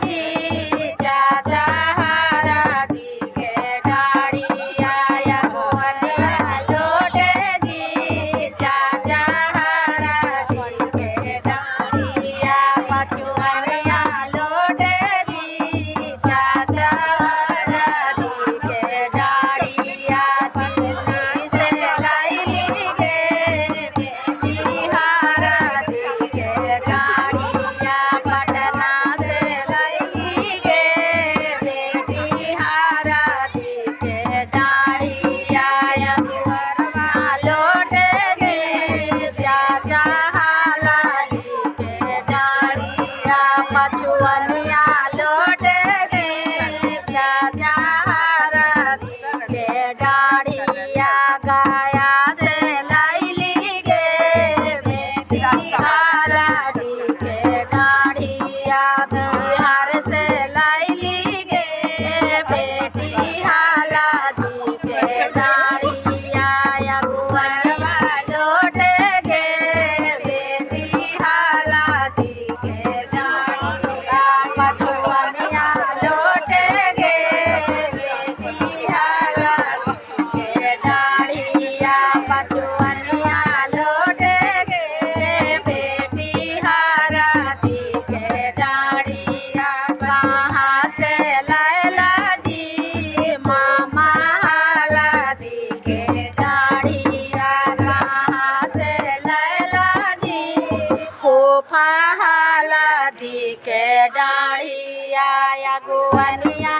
जी चाचा हारा दी के डाड़िया अगुवनिया लोटे जी चाचा हारा दी के डाड़िया पचुअनिया लोटे जी चाचा हारा दी के डाड़िया दिल्ली से लाइली गे बेटी हारा दी के डाड़िया पटना से लाइली गे बेटी हारा दी के डाड़िया अगुवरवा लोटे गे चाचा हाला दी के डाड़िया पचुअनिया लोटे गे चाचा हारा दी के डाड़िया गाया से लाइली गे बेटी हारा दी के डाड़िया बिहार से लाइली गे बेटी हाला दी के डाड़िया अगुवरवा लोटे गे बेटी हाला दी के डाड़िया पचुअनिया लोटे गे बेटी हाला दी के डाड़िया पचुअनिया लोटे गे बेटी हारा दी के डाड़िया कहाँ से लैला जी मामा हाला दी के डाड़िया कहाँ से लैला जी फूफा हाला दी के डाड़िया अगुवनिया